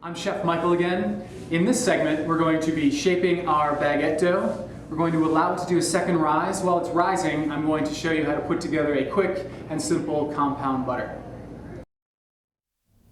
I'm Chef Michael again. In this segment, we're going to be shaping our baguette dough. We're going to allow it to do a second rise. While it's rising, I'm going to show you how to put together a quick and simple compound butter.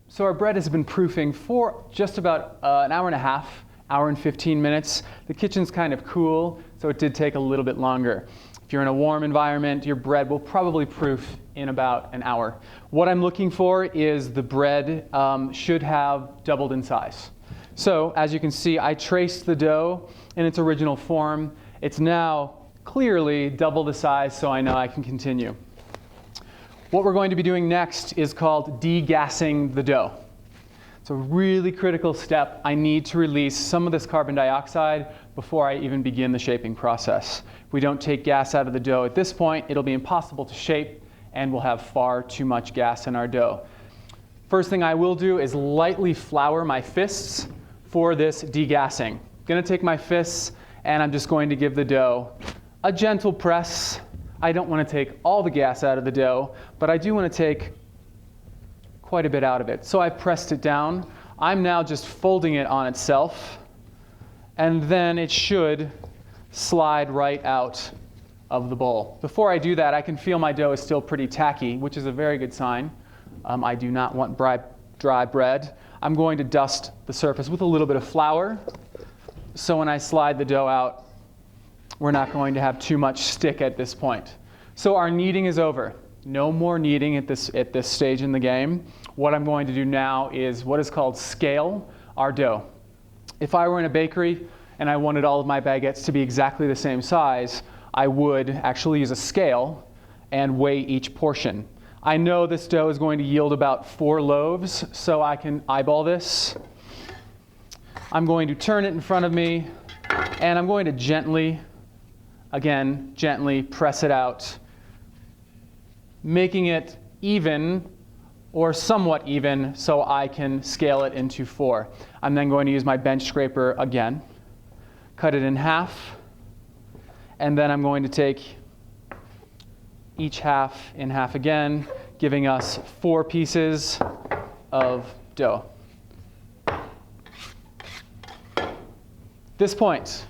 So our bread has been proofing for just about an hour and a half, hour and 15 minutes. The kitchen's kind of cool, so it did take a little bit longer. If you're in a warm environment, your bread will probably proof in about an hour. What I'm looking for is the bread should have doubled in size. So as you can see, I traced the dough in its original form. It's now clearly double the size, so I know I can continue. What we're going to be doing next is called degassing the dough. It's a really critical step. I need to release some of this carbon dioxide before I even begin the shaping process. If we don't take gas out of the dough at this point, it'll be impossible to shape and we'll have far too much gas in our dough. First thing I will do is lightly flour my fists for this degassing. I'm going to take my fists and I'm just going to give the dough a gentle press. I don't want to take all the gas out of the dough, but I do want to take quite a bit out of it. So I've pressed it down. I'm now just folding it on itself, and then it should slide right out of the bowl. Before I do that, I can feel my dough is still pretty tacky, which is a very good sign. I do not want dry bread. I'm going to dust the surface with a little bit of flour, so when I slide the dough out, we're not going to have too much stick at this point. So our kneading is over. No more kneading at this stage in the game. What I'm going to do now is what is called scale our dough. If I were in a bakery and I wanted all of my baguettes to be exactly the same size, I would actually use a scale and weigh each portion. I know this dough is going to yield about 4 loaves, so I can eyeball this. I'm going to turn it in front of me, and I'm going to gently press it out, making it even or somewhat even so I can scale it into 4. I'm then going to use my bench scraper again, cut it in half, and then I'm going to take each half in half again, giving us 4 pieces of dough. This point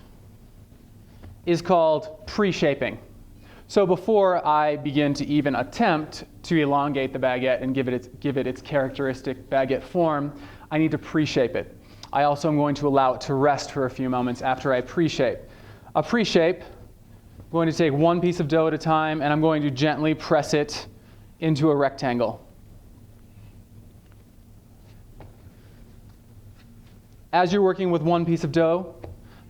is called pre-shaping. So before I begin to even attempt to elongate the baguette and give it its characteristic baguette form, I need to pre-shape it. I also am going to allow it to rest for a few moments after I pre-shape. A pre-shape, I'm going to take one piece of dough at a time, and I'm going to gently press it into a rectangle. As you're working with one piece of dough,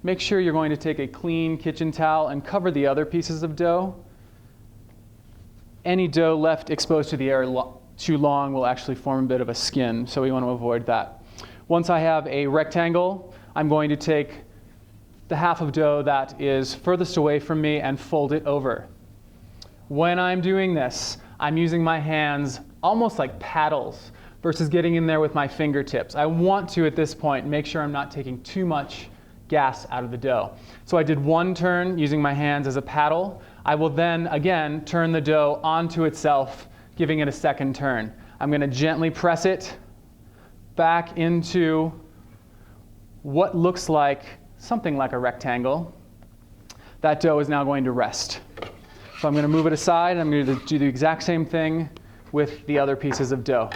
make sure you're going to take a clean kitchen towel and cover the other pieces of dough. Any dough left exposed to the air too long will actually form a bit of a skin, so we want to avoid that. Once I have a rectangle, I'm going to take the half of dough that is furthest away from me and fold it over. When I'm doing this, I'm using my hands almost like paddles versus getting in there with my fingertips. I want to, at this point, make sure I'm not taking too much gas out of the dough. So I did one turn using my hands as a paddle. I will then, again, turn the dough onto itself, giving it a second turn. I'm going to gently press it back into what looks like something like a rectangle. That dough is now going to rest. So I'm going to move it aside, and I'm going to do the exact same thing with the other pieces of dough.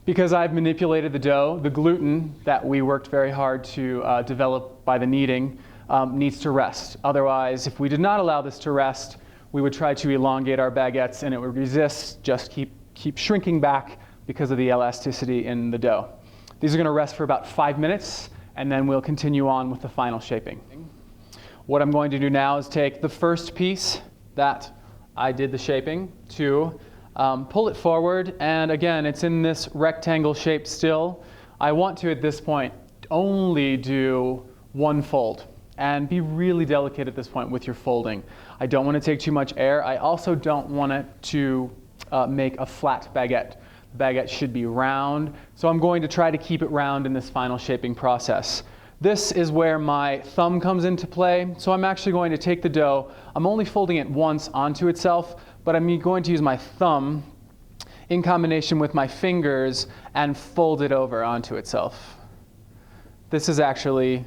Because I've manipulated the dough, the gluten that we worked very hard to develop by the kneading needs to rest. Otherwise, if we did not allow this to rest, we would try to elongate our baguettes and it would resist, just keep shrinking back because of the elasticity in the dough. These are going to rest for about 5 minutes, and then we'll continue on with the final shaping. What I'm going to do now is take the first piece that I did the shaping to pull it forward, and again, it's in this rectangle shape still. I want to, at this point, only do one fold and be really delicate at this point with your folding. I don't want to take too much air. I also don't want it to make a flat baguette. The baguette should be round, so I'm going to try to keep it round in this final shaping process. This is where my thumb comes into play. So I'm actually going to take the dough. I'm only folding it once onto itself, but I'm going to use my thumb in combination with my fingers and fold it over onto itself. This is actually,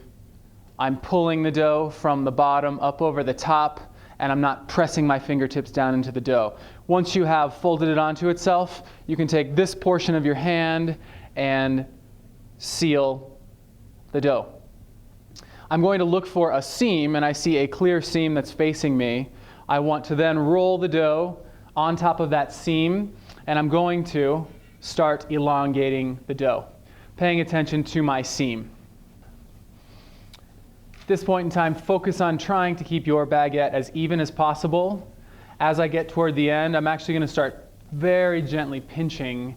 I'm pulling the dough from the bottom up over the top, and I'm not pressing my fingertips down into the dough. Once you have folded it onto itself, you can take this portion of your hand and seal the dough. I'm going to look for a seam, and I see a clear seam that's facing me. I want to then roll the dough on top of that seam, and I'm going to start elongating the dough, paying attention to my seam. At this point in time, focus on trying to keep your baguette as even as possible. As I get toward the end, I'm actually going to start very gently pinching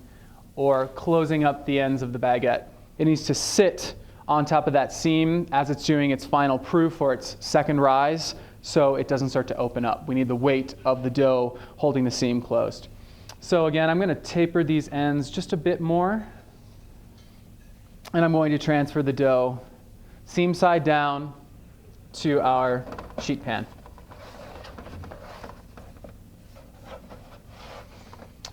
or closing up the ends of the baguette. It needs to sit on top of that seam as it's doing its final proof or its second rise, so it doesn't start to open up. We need the weight of the dough holding the seam closed. So again, I'm going to taper these ends just a bit more, and I'm going to transfer the dough seam side down to our sheet pan.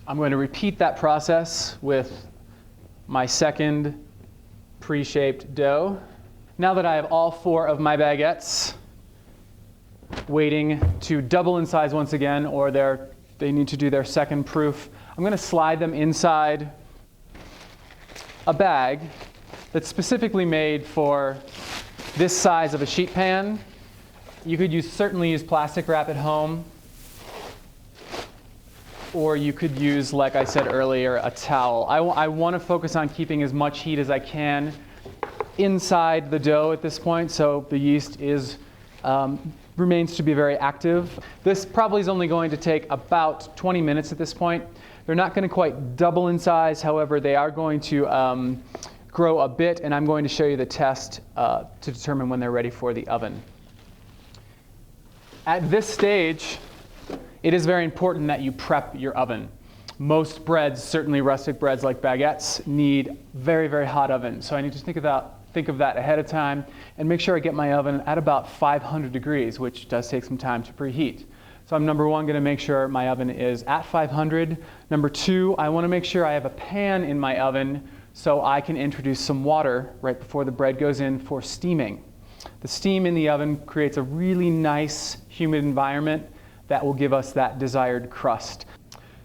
I'm going to repeat that process with my second pre-shaped dough. Now that I have all 4 of my baguettes waiting to double in size once again, or they need to do their second proof, I'm going to slide them inside a bag that's specifically made for this size of a sheet pan. You could certainly use plastic wrap at home, or you could use, like I said earlier, a towel. I want to focus on keeping as much heat as I can inside the dough at this point, so the yeast remains to be very active. This probably is only going to take about 20 minutes at this point. They're not going to quite double in size, however, they are going to grow a bit, and I'm going to show you the test to determine when they're ready for the oven. At this stage, it is very important that you prep your oven. Most breads, certainly rustic breads like baguettes, need very, very hot ovens. So I need to think of that ahead of time and make sure I get my oven at about 500 degrees, which does take some time to preheat. So I'm number 1 going to make sure my oven is at 500. Number 2, I want to make sure I have a pan in my oven so I can introduce some water right before the bread goes in for steaming. The steam in the oven creates a really nice humid environment that will give us that desired crust.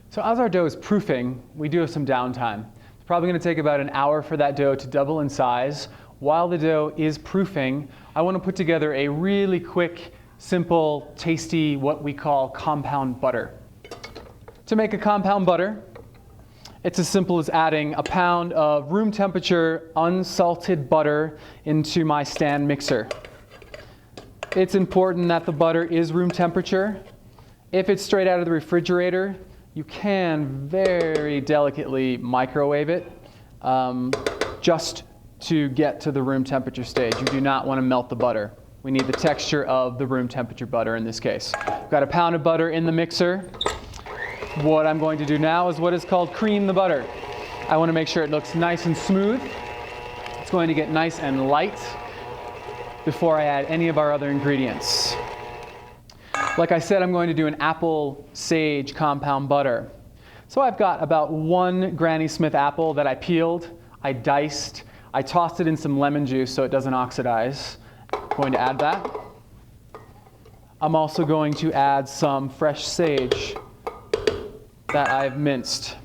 So as our dough is proofing, we do have some downtime. It's probably going to take about an hour for that dough to double in size. While the dough is proofing, I want to put together a really quick, simple, tasty, what we call compound butter. To make a compound butter, it's as simple as adding a pound of room temperature unsalted butter into my stand mixer. It's important that the butter is room temperature. If it's straight out of the refrigerator, you can very delicately microwave it just to get to the room temperature stage. You do not want to melt the butter. We need the texture of the room temperature butter in this case. I've got a pound of butter in the mixer. What I'm going to do now is what is called cream the butter. I want to make sure it looks nice and smooth. It's going to get nice and light before I add any of our other ingredients. Like I said, I'm going to do an apple sage compound butter. So I've got about 1 Granny Smith apple that I peeled, I diced, I tossed it in some lemon juice so it doesn't oxidize. I'm going to add that. I'm also going to add some fresh sage that I've minced.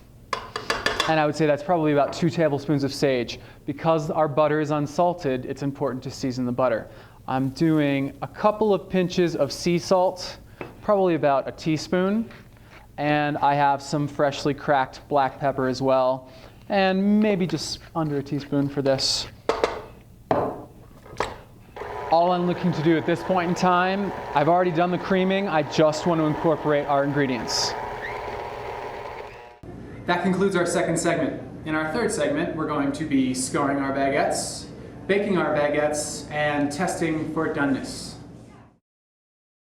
And I would say that's probably about 2 tablespoons of sage. Because our butter is unsalted, it's important to season the butter. I'm doing a couple of pinches of sea salt, probably about a teaspoon, and I have some freshly cracked black pepper as well, and maybe just under a teaspoon for this. All I'm looking to do at this point in time, I've already done the creaming, I just want to incorporate our ingredients. That concludes our second segment. In our third segment, we're going to be scoring our baguettes, baking our baguettes, and testing for doneness.